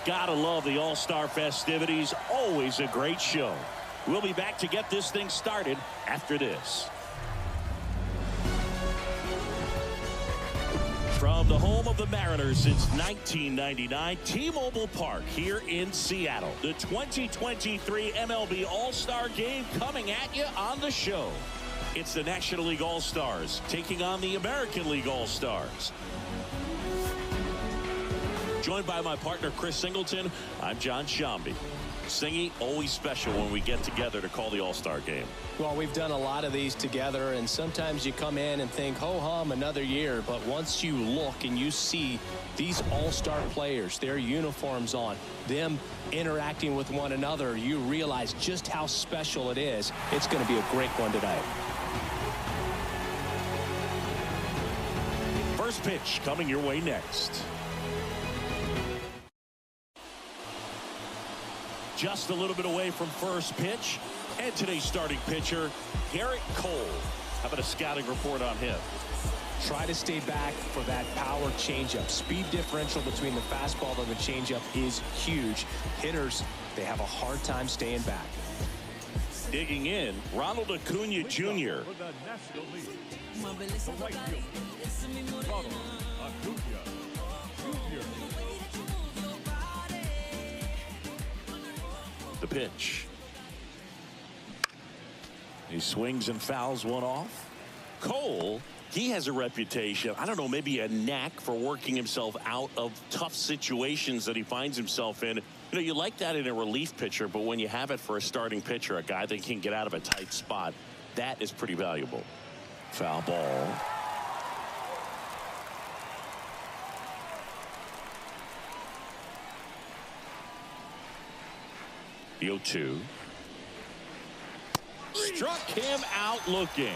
Gotta love the All-Star festivities. Always a great show. We'll be back to get this thing started after this. From the home of the Mariners since 1999, T-Mobile Park here in Seattle. The 2023 MLB All-Star Game coming at you on the show. It's the National League All-Stars taking on the American League All-Stars. Joined by my partner, Chris Singleton, I'm John Shambi. Singy, always special when we get together to call the All-Star Game. Well, we've done a lot of these together, and sometimes you come in and think, ho-hum, another year. But once you look and you see these All-Star players, their uniforms on, them interacting with one another, you realize just how special it is. It's going to be a great one tonight. First pitch coming your way next. Just a little bit away from first pitch. And today's starting pitcher, Garrett Cole. How about a scouting report on him? Try to stay back for that power changeup. Speed differential between the fastball and the changeup is huge. Hitters, they have a hard time staying back. Digging in, Ronald Acuna Jr. The pitch. He swings and fouls one off. Cole, he has a reputation, I don't know, maybe a knack for working himself out of tough situations that he finds himself in. You know, you like that in a relief pitcher, but when you have it for a starting pitcher, a guy that can get out of a tight spot, that is pretty valuable. Foul ball. The 0-2. Struck him out looking.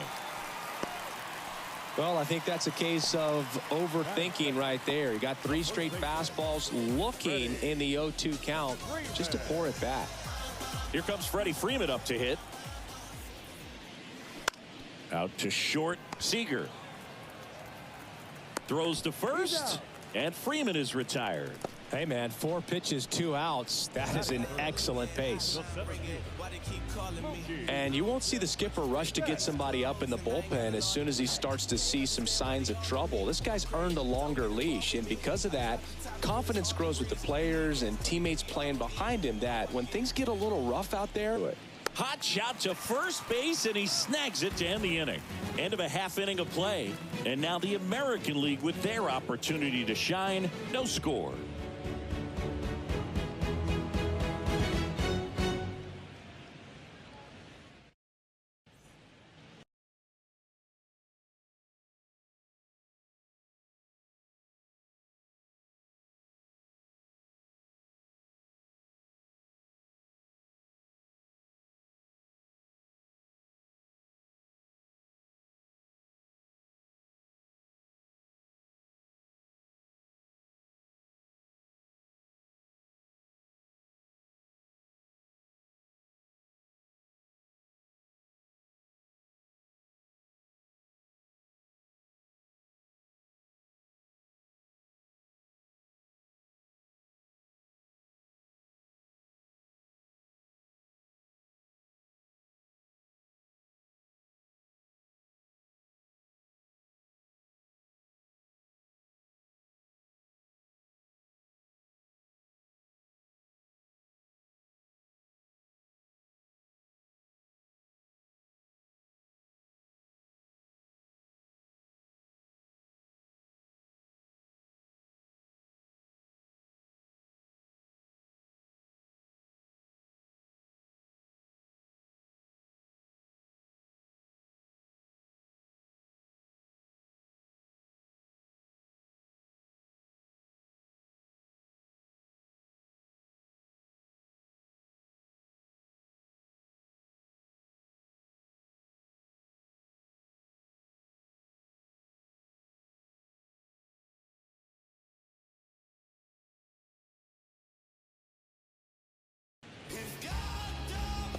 Well, I think that's a case of overthinking right there. He got 3 straight fastballs looking in the 0-2 count just to pour it back. Here comes Freddie Freeman up to hit. Out to short. Seager throws to first, and Freeman is retired. Hey, man, 4 pitches, 2 outs. That is an excellent pace. And you won't see the skipper rush to get somebody up in the bullpen as soon as he starts to see some signs of trouble. This guy's earned a longer leash, and because of that, confidence grows with the players and teammates playing behind him that when things get a little rough out there. Hot shot to first base, and he snags it to end the inning. End of a half inning of play. And now the American League with their opportunity to shine. No score.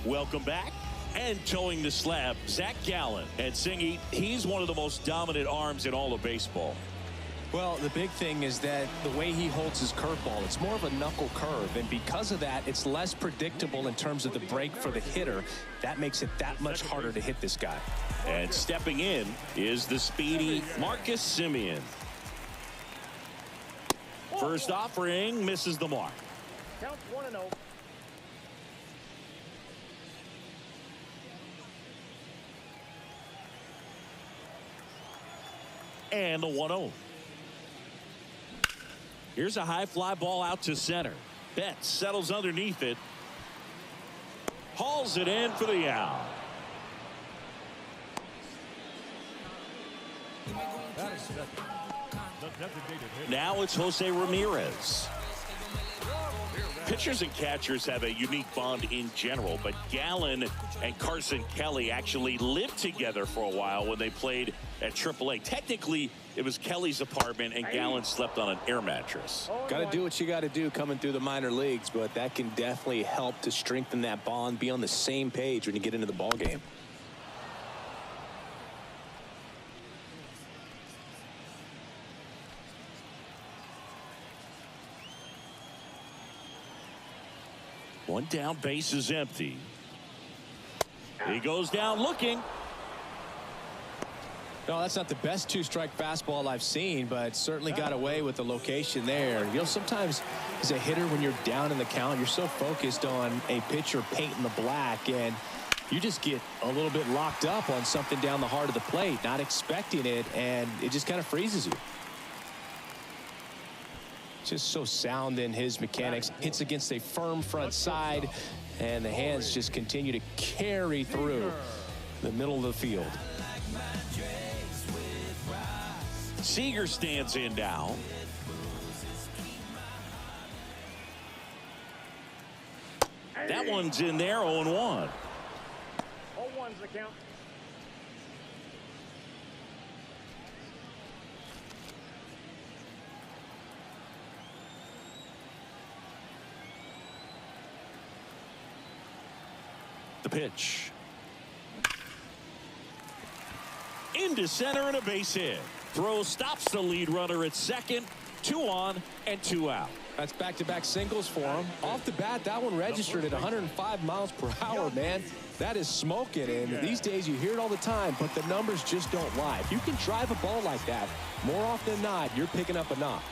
Welcome back. And towing the slab, Zach Gallen. And Singy, he's one of the most dominant arms in all of baseball. Well, the big thing is that the way he holds his curveball, it's more of a knuckle curve. And because of that, it's less predictable in terms of the break for the hitter. That makes it that much harder to hit this guy. And stepping in is the speedy Marcus Semien. First offering misses the mark. Count 1-0. And the 1-0. Here's a high fly ball out to center. Betts settles underneath it. Hauls it in for the out. Now it's Jose Ramirez. Pitchers and catchers have a unique bond in general, but Gallen and Carson Kelly actually lived together for a while when they played at AAA. Technically, it was Kelly's apartment, and Gallen slept on an air mattress. Got to do what you got to do coming through the minor leagues, but that can definitely help to strengthen that bond, be on the same page when you get into the ball game. One down, base is empty. He goes down looking. No, that's not the best two-strike fastball I've seen, but certainly got away with the location there. You know, sometimes as a hitter, when you're down in the count, you're so focused on a pitcher painting the black, and you just get a little bit locked up on something down the heart of the plate, not expecting it, and it just kind of freezes you. Just so sound in his mechanics. Hits against a firm front side, and the hands just continue to carry through the middle of the field. Seager stands in now. That one's in there, 0-1. 0-1's the count. The pitch. Into center and a base hit. Throw stops the lead runner at second. 2 on and 2 out. That's back-to-back singles for him. Off the bat, that one registered at 105 miles per hour, man. That is smoking, and these days you hear it all the time, but the numbers just don't lie. If you can drive a ball like that, more often than not, you're picking up a knock.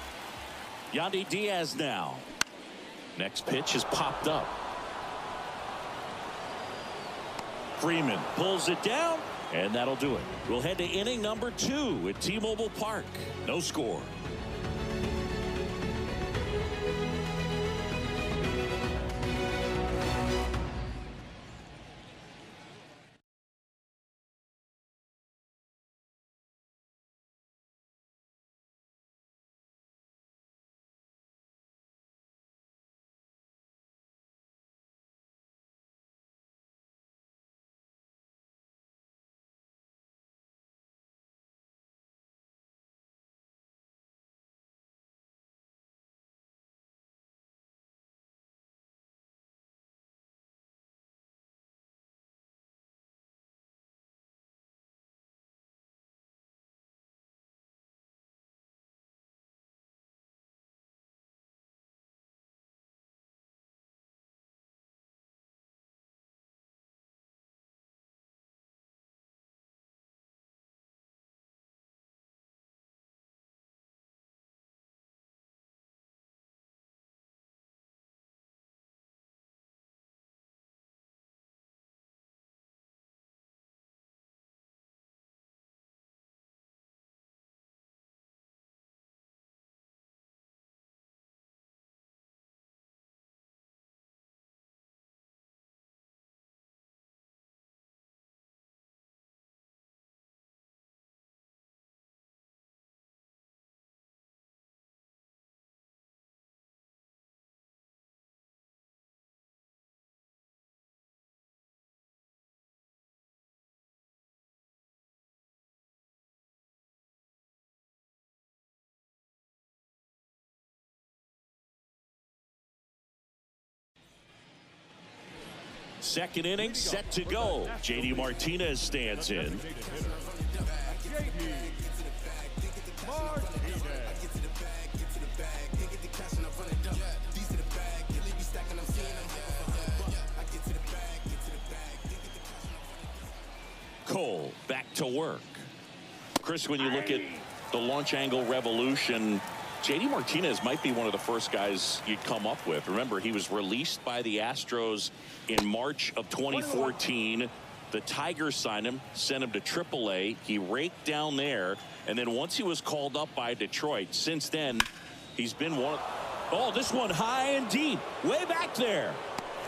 Yandy Diaz now. Next pitch is popped up. Freeman pulls it down, and that'll do it. We'll head to inning number 2 at T-Mobile Park. No score. Second inning set to go. JD Martinez stands in. JD Martinez. to work. Chris, when you look at the launch angle revolution, JD Martinez might be one of the first guys you'd come up with. Remember, he was released by the Astros in March of 2014. The Tigers signed him, sent him to AAA. He raked down there, and then once he was called up by Detroit, since then, he's been one. Oh, this one high and deep, way back there.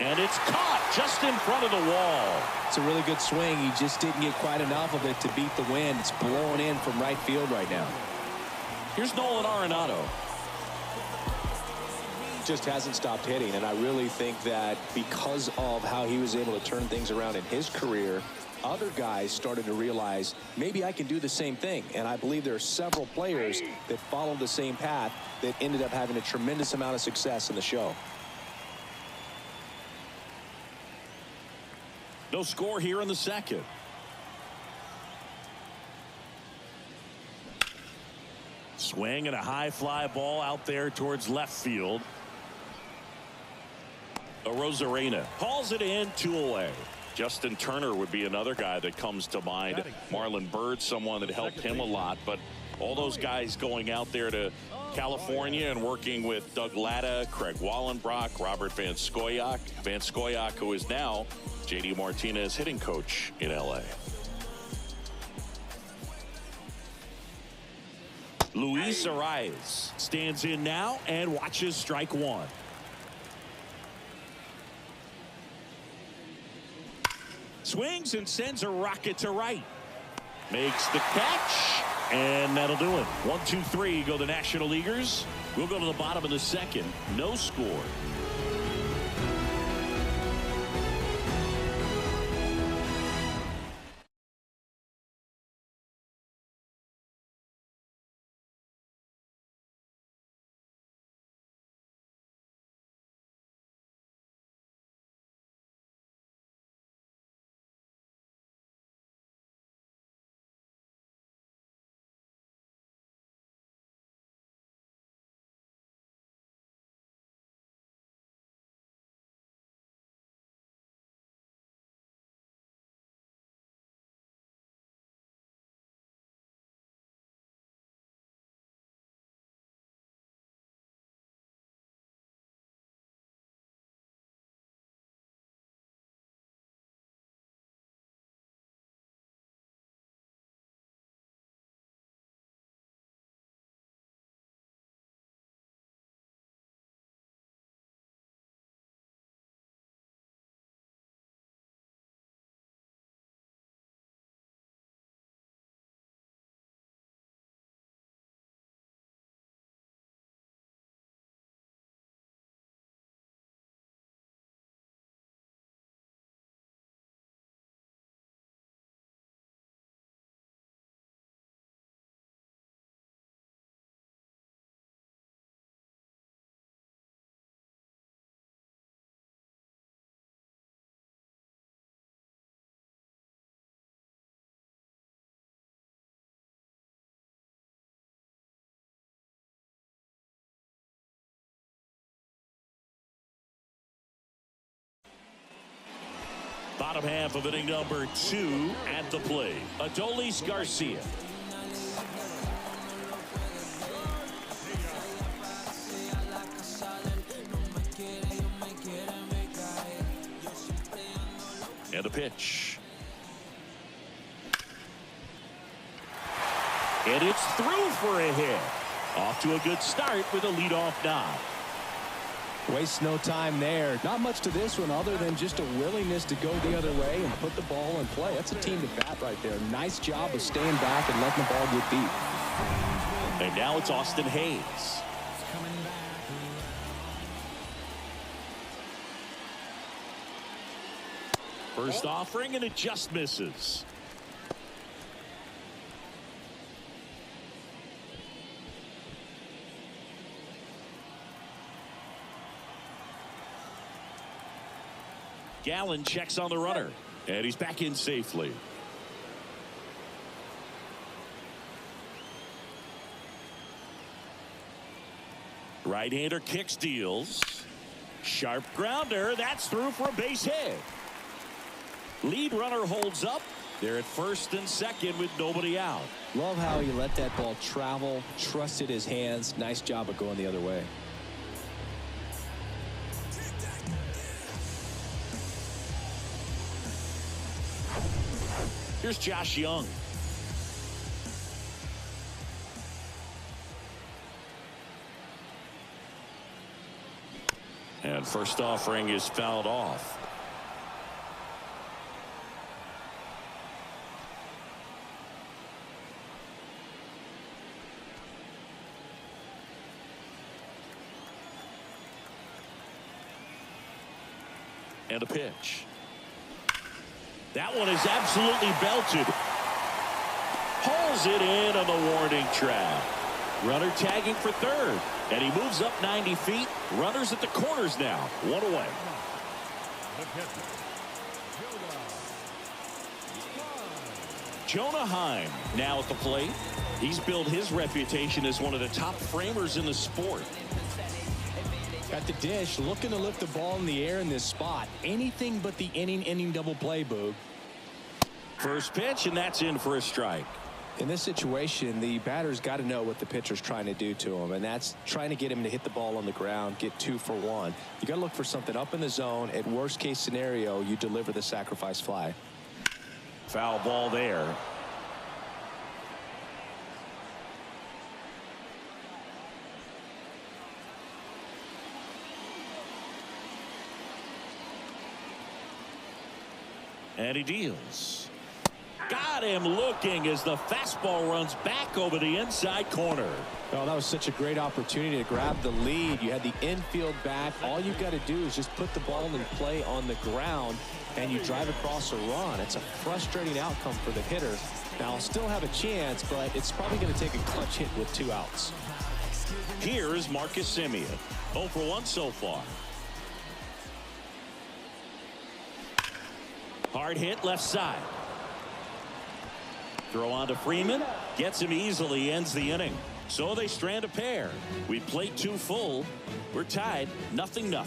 And it's caught just in front of the wall. It's a really good swing. He just didn't get quite enough of it to beat the wind. It's blowing in from right field right now. Here's Nolan Arenado. Just hasn't stopped hitting, and I really think that because of how he was able to turn things around in his career, other guys started to realize maybe I can do the same thing. And I believe there are several players that followed the same path that ended up having a tremendous amount of success in the show. No score here in the second. Swing and a high fly ball out there towards left field. Arozarena hauls it in, 2 away. Justin Turner would be another guy that comes to mind. Marlon Byrd, someone that helped him a lot. But all those guys going out there to California and working with Doug Latta, Craig Wallenbrock, Robert Van Scoyoc. Van Scoyoc, who is now JD Martinez hitting coach in LA. Luis Arias stands in now and watches strike one. Swings and sends a rocket to right. Makes the catch, and that'll do it. 1, 2, 3 go the National Leaguers. We'll go to the bottom of the second. No score. Bottom half of inning number 2 at the plate. Adolis Garcia. And a pitch. And it's through for a hit. Off to a good start with a leadoff nod. Waste no time there. Not much to this one other than just a willingness to go the other way and put the ball in play. That's a team to bat right there. Nice job of staying back and letting the ball get beat. And now it's Austin Hayes. First offering, and it just misses. Gallen checks on the runner, and he's back in safely. Right-hander kicks, deals. Sharp grounder. That's through for a base hit. Lead runner holds up, They're at first and second with nobody out. Love how he let that ball travel, trusted his hands. Nice job of going the other way. Here's Josh Young. And first offering is fouled off. And a pitch. That one is absolutely belted. Hauls it in on the warning track. Runner tagging for third. And he moves up 90 feet. Runners at the corners now. One away. Jonah Heim now at the plate. He's built his reputation as one of the top framers in the sport. Got the dish, looking to lift the ball in the air in this spot. Anything but the inning double play, Boog. First pitch, and that's in for a strike. In this situation, the batter's got to know what the pitcher's trying to do to him, and that's trying to get him to hit the ball on the ground, get 2 for 1. You got to look for something up in the zone. At worst case scenario, you deliver the sacrifice fly. Foul ball there. And he deals. Got him looking as the fastball runs back over the inside corner. Oh, that was such a great opportunity to grab the lead. You had the infield back. All you've got to do is just put the ball in play on the ground, and you drive across a run. It's a frustrating outcome for the hitter. Now, I'll still have a chance, but it's probably going to take a clutch hit with 2 outs. Here is Marcus Semien. 0 for 1 so far. Hard hit left side. Throw on to Freeman. Gets him easily. Ends the inning. So they strand a pair. We played 2 full. We're tied 0-0.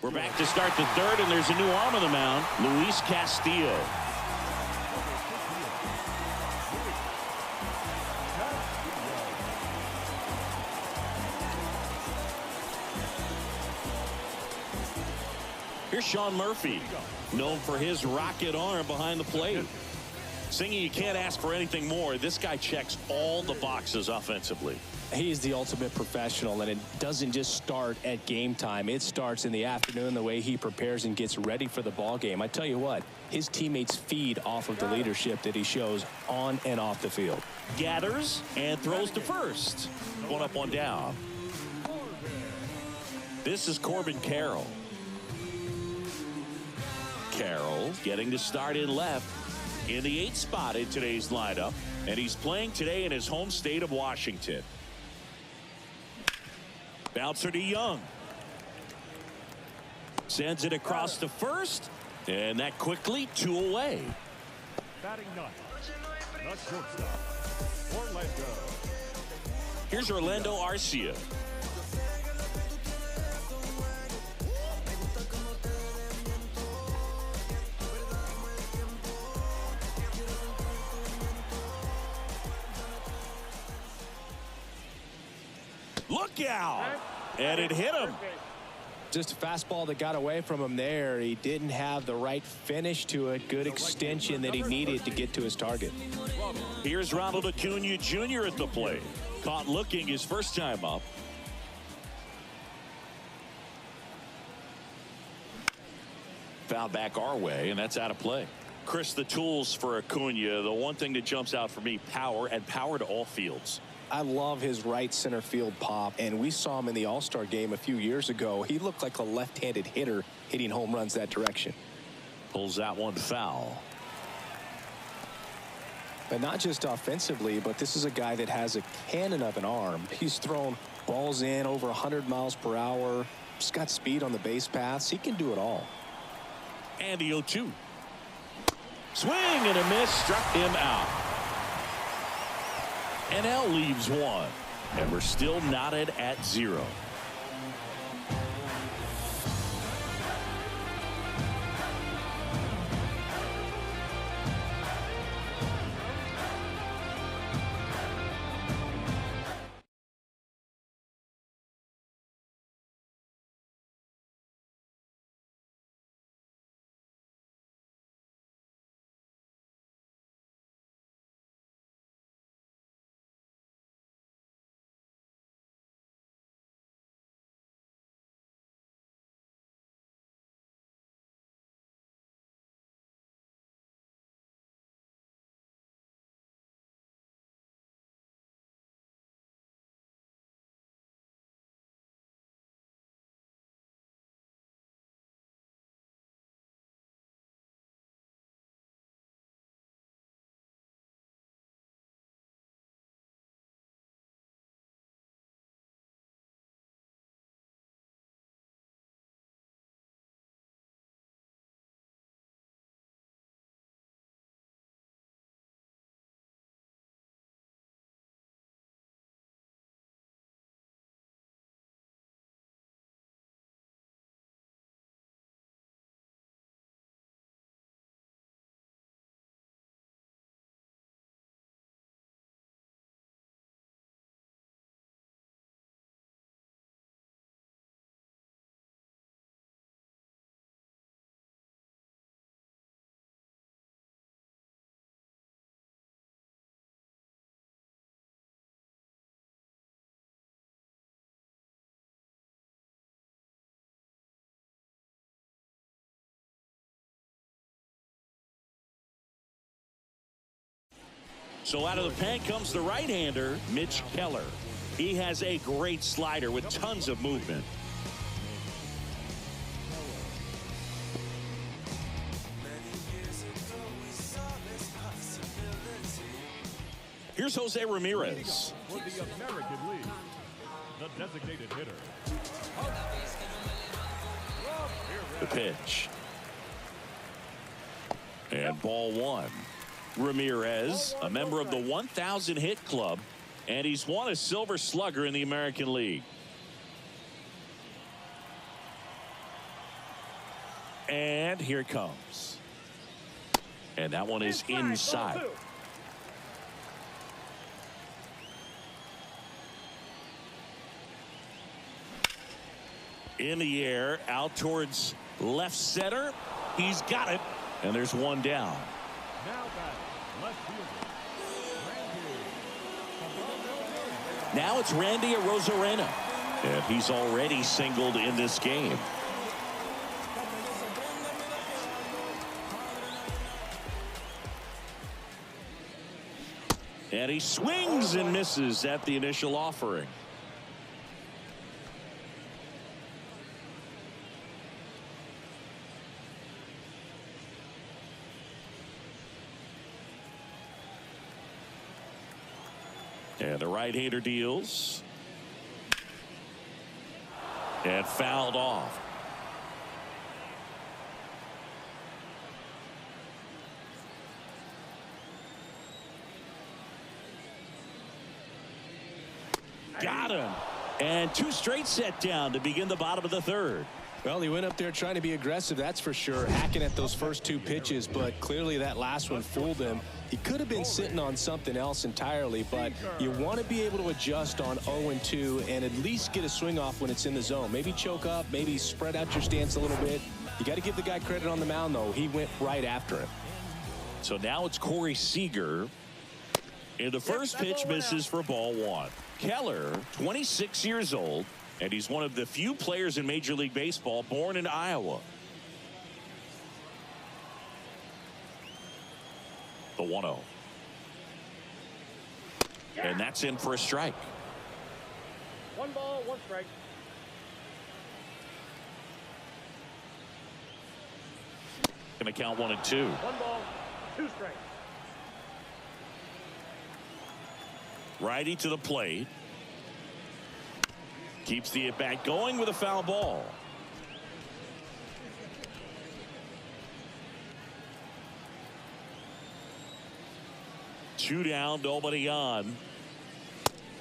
We're back to start the third, and there's a new arm on the mound, Luis Castillo. Here's Sean Murphy, known for his rocket arm behind the plate. Singy, you can't ask for anything more. This guy checks all the boxes offensively. He is the ultimate professional, and it doesn't just start at game time. It starts in the afternoon, the way he prepares and gets ready for the ball game. I tell you what, his teammates feed off of the leadership that he shows on and off the field. Gathers and throws to first. 1 up, 1 down. This is Corbin Carroll. Carroll getting to start in left in the 8th spot in today's lineup, and he's playing today in his home state of Washington. Bouncer to Young. Sends it across to first, and that quickly 2 away. Batting ninth, the shortstop, Orlando. Here's Orlando Arcia. Look out! And it hit him. Just a fastball that got away from him there. He didn't have the right finish to it. Good extension that he needed to get to his target. Here's Ronald Acuna Jr. at the plate. Caught looking his first time up. Foul back our way, and that's out of play. Chris, the tools for Acuna, the one thing that jumps out for me, power, and power to all fields. I love his right center field pop, and we saw him in the All-Star game a few years ago. He looked like a left-handed hitter hitting home runs that direction. Pulls that one foul. And not just offensively, but this is a guy that has a cannon of an arm. He's thrown balls in over 100 miles per hour. He's got speed on the base paths. He can do it all. And the 0-2. Swing and a miss, struck him out. NL leaves one, and we're still knotted at 0. So out of the pen comes the right-hander, Mitch Keller. He has a great slider with tons of movement. Here's Jose Ramirez. For the American League, the designated hitter. The pitch. And ball one. Ramirez, a member of the 1,000 hit club, and he's won a Silver Slugger in the American League. And here it comes. And that one is inside. In the air, out towards left center. He's got it, and there's one down. Now batting, left fielder, Randy. Now it's Randy Arozarena, and he's already singled in this game. And he swings and misses at the initial offering. And the right-hander deals. And fouled off. Got him. And 2 straight set down to begin the bottom of the 3rd. Well, he went up there trying to be aggressive, that's for sure, hacking at those first 2 pitches, but clearly that last one fooled him. He could have been sitting on something else entirely, but you want to be able to adjust on 0-2 and at least get a swing off when it's in the zone. Maybe choke up, maybe spread out your stance a little bit. You got to give the guy credit on the mound, though. He went right after him. So now it's Corey Seager. And the first pitch misses for ball 1. Keller, 26 years old, and he's one of the few players in Major League Baseball born in Iowa. The 1-0. And that's in for a strike. 1 ball, 1 strike. Going to count 1 and 2. 1 ball, 2 strikes. Righty to the plate. Keeps the at-bat going with a foul ball. Two down, nobody on.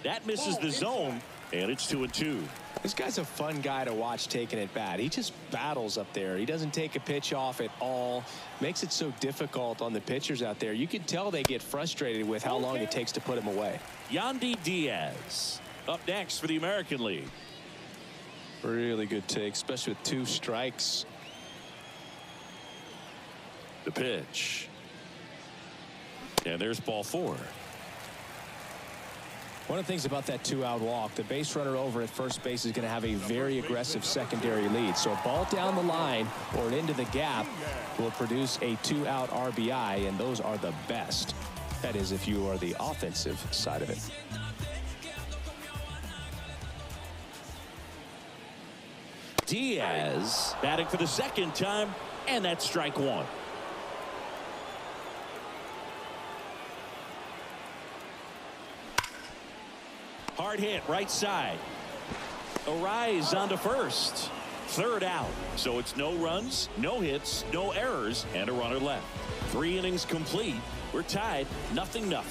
That misses the zone, and it's 2-2. This guy's a fun guy to watch taking at bat. He just battles up there. He doesn't take a pitch off at all. Makes it so difficult on the pitchers out there. You can tell they get frustrated with how long it takes to put him away. Yandy Diaz up next for the American League. Really good take, especially with 2 strikes. The pitch. And there's ball 4. One of the things about that 2-out walk, the base runner over at first base is going to have a very aggressive secondary lead. So a ball down the line or into the gap will produce a 2-out RBI, and those are the best. That is, if you are the offensive side of it. Diaz batting for the 2nd time, and that's strike 1. Hard hit right side. Arise onto first. 3rd out. So it's no runs, no hits, no errors, and a runner left. 3 innings complete. We're tied 0-0.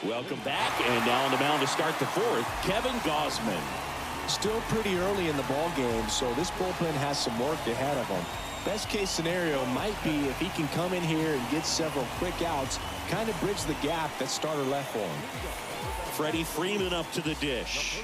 Welcome back, and now on the mound to start the 4th, Kevin Gausman. Still pretty early in the ball game, so this bullpen has some work ahead of him. Best case scenario might be if he can come in here and get several quick outs, kind of bridge the gap that starter left for him. Freddie Freeman up to the dish.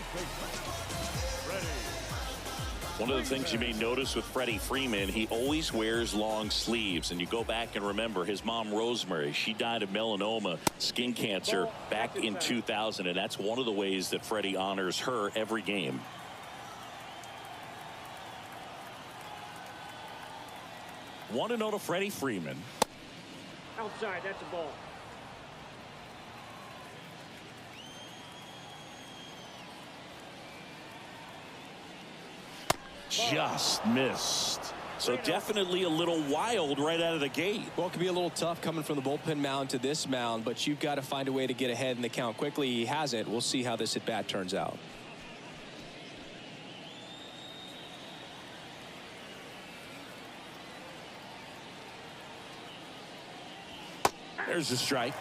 One of the things you may notice with Freddie Freeman, he always wears long sleeves. And you go back and remember his mom, Rosemary, she died of melanoma, skin cancer, back in 2000. And that's one of the ways that Freddie honors her every game. 1-0 to Freddie Freeman. Outside, that's a ball. Just missed. So definitely a little wild right out of the gate. Well, it can be a little tough coming from the bullpen mound to this mound, but you've got to find a way to get ahead in the count quickly. He hasn't. We'll see how this at bat turns out. There's a strike.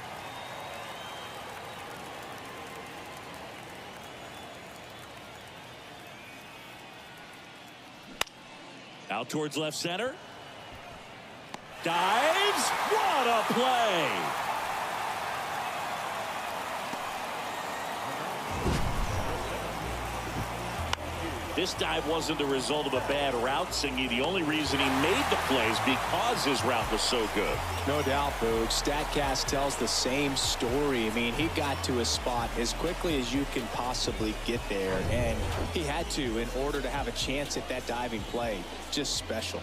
Out towards left center. Dives. What a play. This dive wasn't the result of a bad route, Singy. The only reason he made the play is because his route was so good. No doubt, Boog. StatCast tells the same story. I mean, he got to his spot as quickly as you can possibly get there, and he had to in order to have a chance at that diving play. Just special.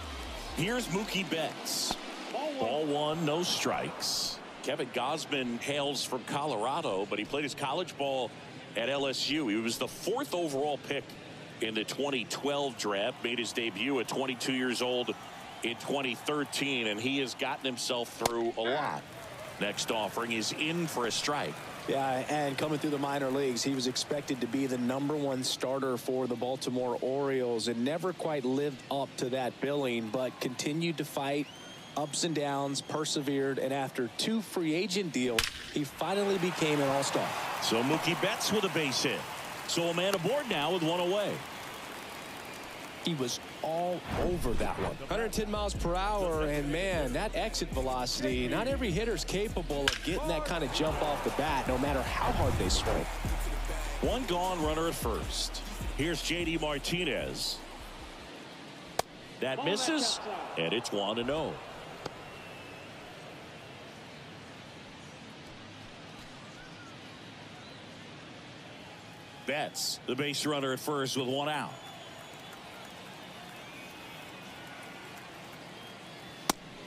Here's Mookie Betts. Ball one, no strikes. Kevin Gausman hails from Colorado, but he played his college ball at LSU. He was the 4th overall pick in the 2012 draft, made his debut at 22 years old in 2013, and he has gotten himself through a lot. Next offering is in for a strike. Yeah, and coming through the minor leagues, he was expected to be the #1 starter for the Baltimore Orioles and never quite lived up to that billing, but continued to fight ups and downs, persevered, and after 2 free agent deals, he finally became an all-star. So Mookie Betts with a base hit. So a man aboard now with 1 away. He was all over that one. 110 miles per hour, and man, that exit velocity, not every hitter's capable of getting that kind of jump off the bat, no matter how hard they swing. 1 gone, runner at first. Here's JD Martinez. That misses, and it's 1-0. Betts, the base runner at first with 1 out.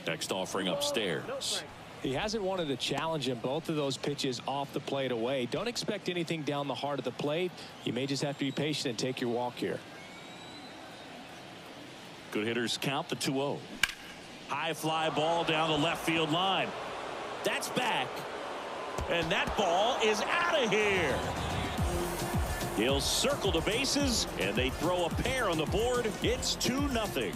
Next offering upstairs. He hasn't wanted to challenge him. Both of those pitches off the plate away. Don't expect anything down the heart of the plate. You may just have to be patient and take your walk here. Good hitters count the 2-0. High fly ball down the left field line. That's back. And that ball is out of here. He'll circle the bases, and they throw a pair on the board. It's 2-0.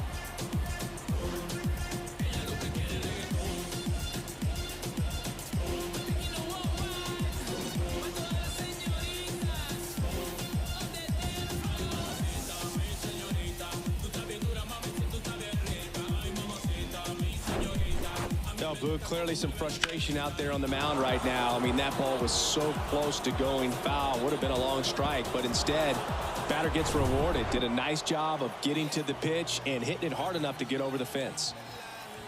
Boog, clearly some frustration out there on the mound right now. I mean, that ball was so close to going foul. Would have been a long strike, but instead, batter gets rewarded. Did a nice job of getting to the pitch and hitting it hard enough to get over the fence.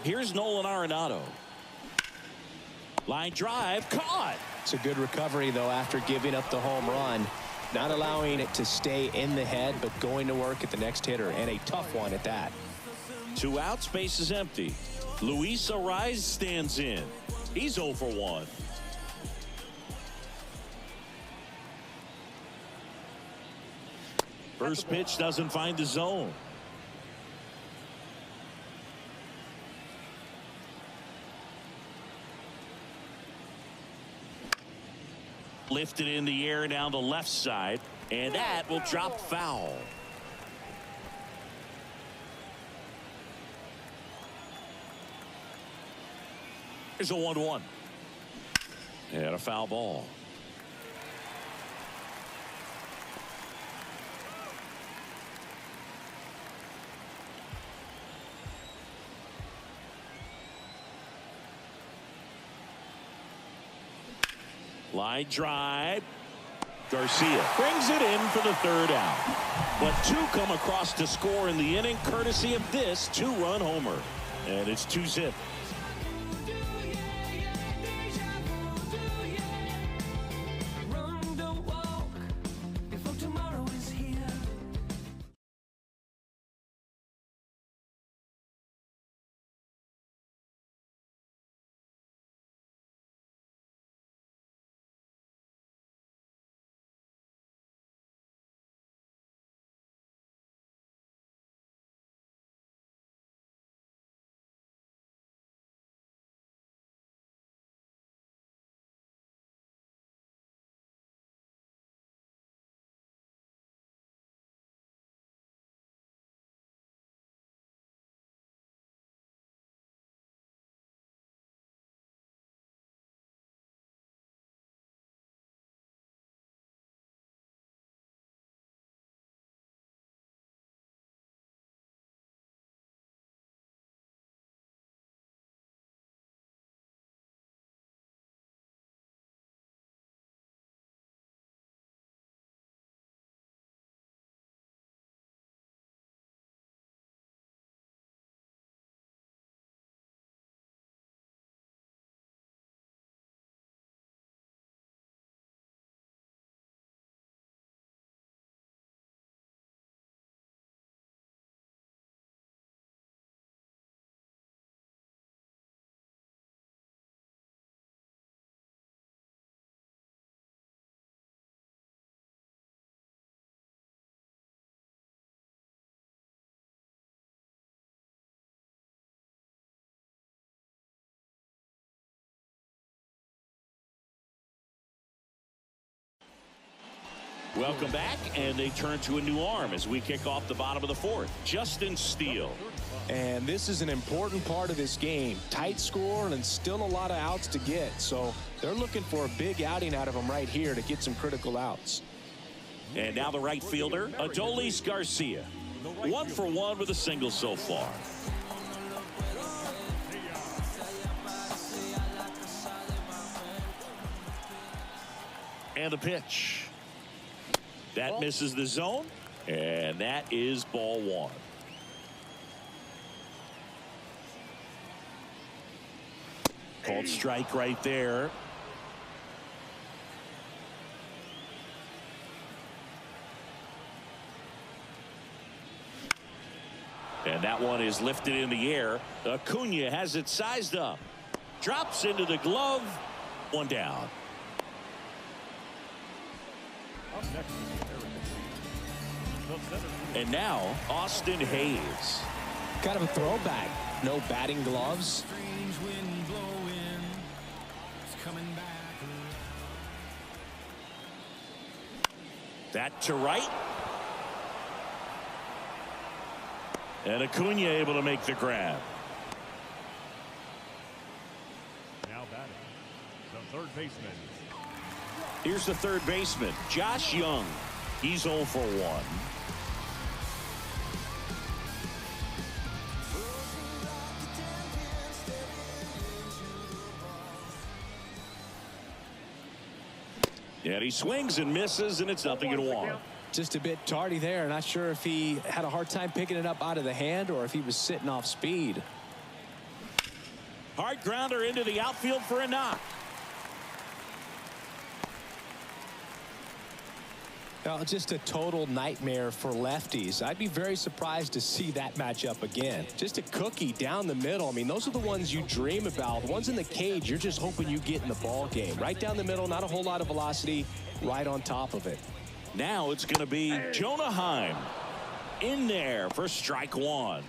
Here's Nolan Arenado. Line drive, caught. It's a good recovery, though, after giving up the home run. Not allowing it to stay in the head, but going to work at the next hitter, and a tough one at that. 2 outs, base is empty. Luis Arraez stands in. He's 0 for 1. First pitch doesn't find the zone. Lifted in the air down the left side, and that will drop foul. Here's a 1-1. And a foul ball. Line drive. Garcia brings it in for the 3rd out. But two come across to score in the inning, courtesy of this two-run homer. And it's 2-zip. Welcome back, and they turn to a new arm as we kick off the bottom of the fourth. Justin Steele. And this is an important part of this game. Tight score and still a lot of outs to get. So they're looking for a big outing out of him right here to get some critical outs. And now the right fielder, Adolis Garcia. 1 for 1 with a single so far. And the pitch. That misses the zone, and that is ball 1. Called strike right there. And that one is lifted in the air. Acuna has it sized up. Drops into the glove. 1 down. And now Austin Hayes. Kind of a throwback. No batting gloves. That to right. And Acuna able to make the grab. Now batting, the third baseman. Here's the third baseman, Josh Young. He's 0 for 1. And he swings and misses, and it's 0-1. Just a bit tardy there. Not sure if he had a hard time picking it up out of the hand or if he was sitting off speed. Hard grounder into the outfield for a knock. Now, just a total nightmare for lefties. I'd be very surprised to see that matchup again. Just a cookie down the middle. I mean, those are the ones you dream about. The ones in the cage, you're just hoping you get in the ball game. Right down the middle, not a whole lot of velocity, right on top of it. Now it's going to be Jonah Heim in there for strike 1.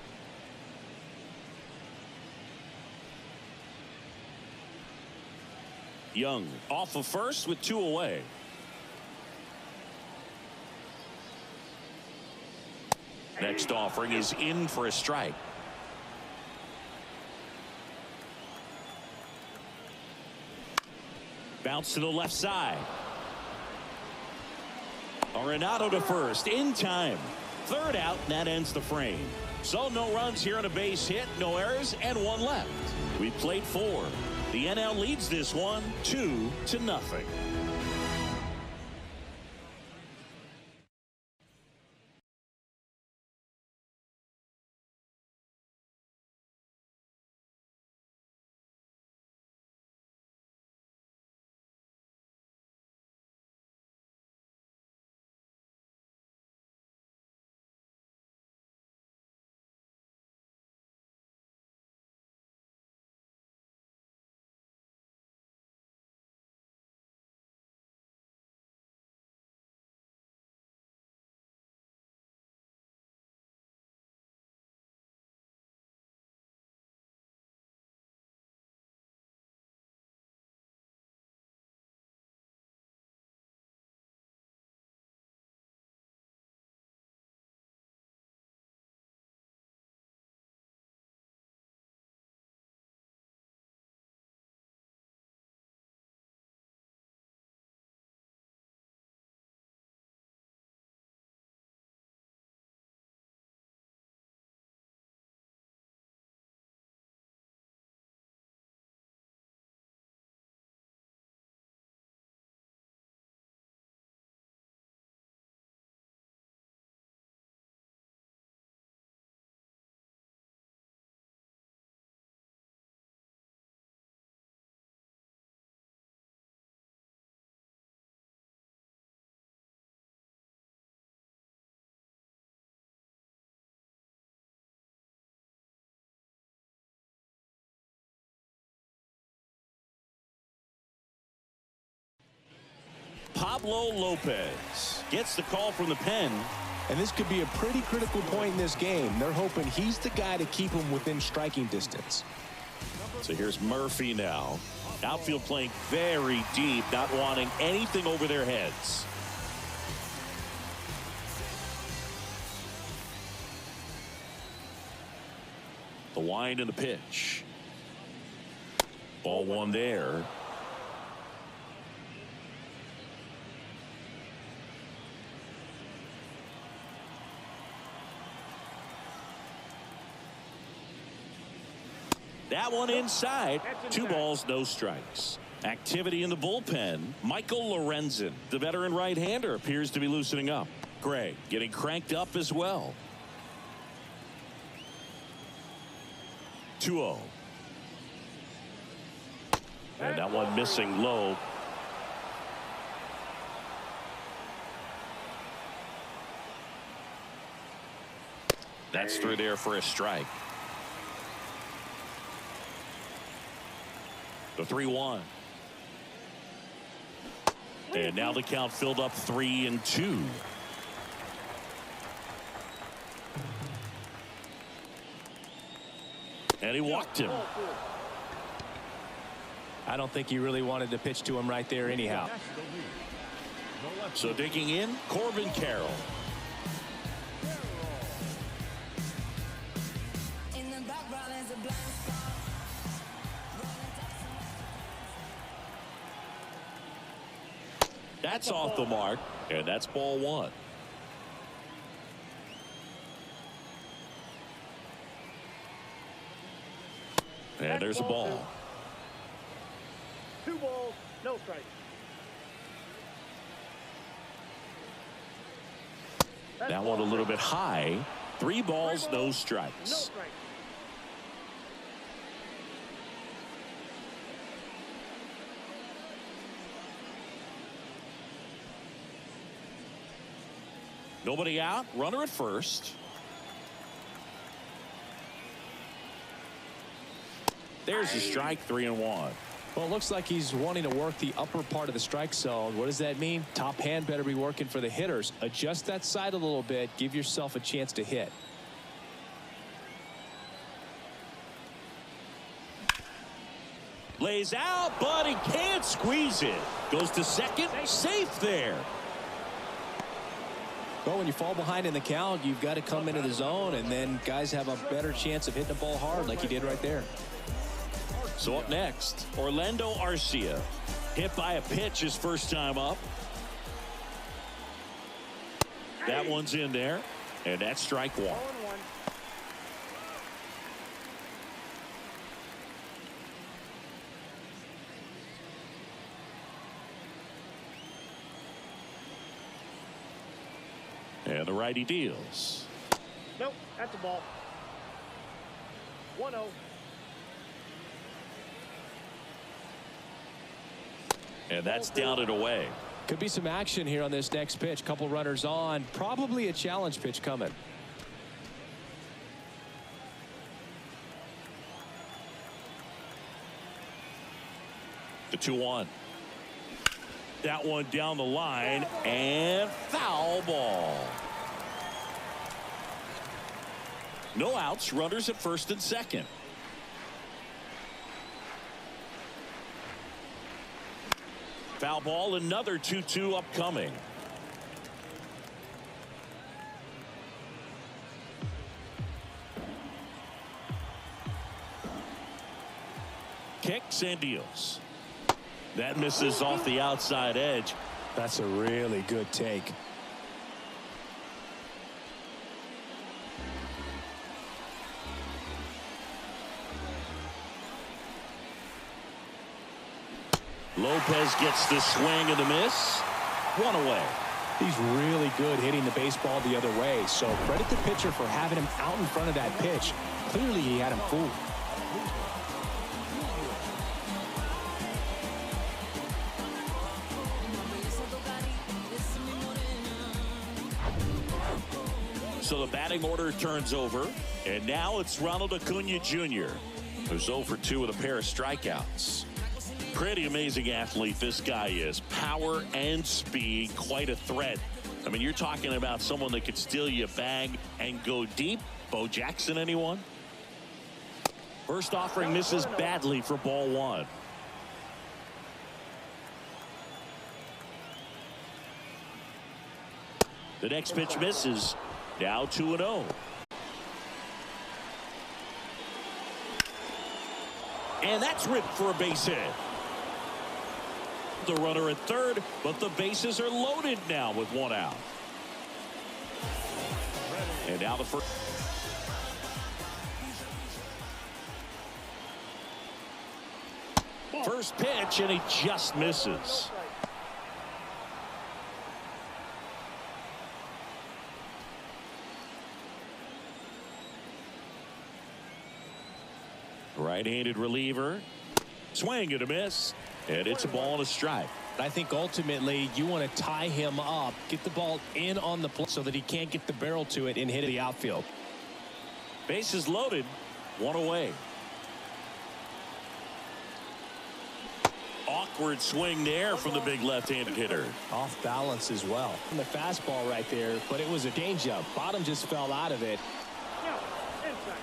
Young off of first with 2 away. Next offering is in for a strike. Bounce to the left side. Arenado to first in time. Third out, and that ends the frame. So no runs here on a base hit, no errors, and 1 left. We played 4. The NL leads this one 2-0. Pablo Lopez gets the call from the pen. And this could be a pretty critical point in this game. They're hoping he's the guy to keep him within striking distance. So here's Murphy now. Outfield playing very deep, not wanting anything over their heads. The wind and the pitch. Ball one there. That one inside. 2 balls, no strikes. Activity in the bullpen. Michael Lorenzen, the veteran right-hander, appears to be loosening up. Gray getting cranked up as well. 2-0. And that one missing low. That's through there for a strike. The 3-1. And now the count filled up 3-2. And he walked him. I don't think he really wanted to pitch to him right there anyhow. So digging in, Corbin Carroll. That's off the mark, and that's ball one. And there's a ball. 2 balls, no strikes. That one a little bit high. 3 balls, no No strikes. strikes. Nobody out. Runner at first. There's a strike. 3-1. Well, it looks like he's wanting to work the upper part of the strike zone. What does that mean? Top hand better be working for the hitters. Adjust that side a little bit. Give yourself a chance to hit. Lays out, but he can't squeeze it. Goes to second. Safe there. Well, when you fall behind in the count, you've got to come into the zone, and then guys have a better chance of hitting the ball hard like he did right there. So up next, Orlando Arcia. Hit by a pitch his first time up. That one's in there, and that's strike 1. 0-1. And the righty deals. Nope, that's a ball. 1-0. And that's down and away. Could be some action here on this next pitch. Couple runners on. Probably a challenge pitch coming. The 2-1. That one down the line, and foul ball. No outs, runners at first and second. Foul ball, another 2-2 upcoming. Kicks and deals. That misses off the outside edge. That's a really good take. Lopez gets the swing and the miss. 1 away. He's really good hitting the baseball the other way, so credit the pitcher for having him out in front of that pitch. Clearly he had him fooled. So the batting order turns over, and now it's Ronald Acuna Jr., who's 0 for 2 with a pair of strikeouts. Pretty amazing athlete this guy is. Power and speed, quite a threat. I mean, you're talking about someone that could steal you a bag and go deep. Bo Jackson, anyone? First offering misses badly for ball one. The next pitch misses. Now 2-0. And that's ripped for a base hit. The runner at third, but the bases are loaded now with one out. And now the first. First pitch, and he just misses. Right-handed reliever. Swing and a miss. And it's a ball and a strike. I think ultimately you want to tie him up, get the ball in on the plate so that he can't get the barrel to it and hit the outfield. Bases loaded. One away. Awkward swing there from the big left-handed hitter. Off balance as well. And the fastball right there, but it was a changeup. Bottom just fell out of it. No, inside.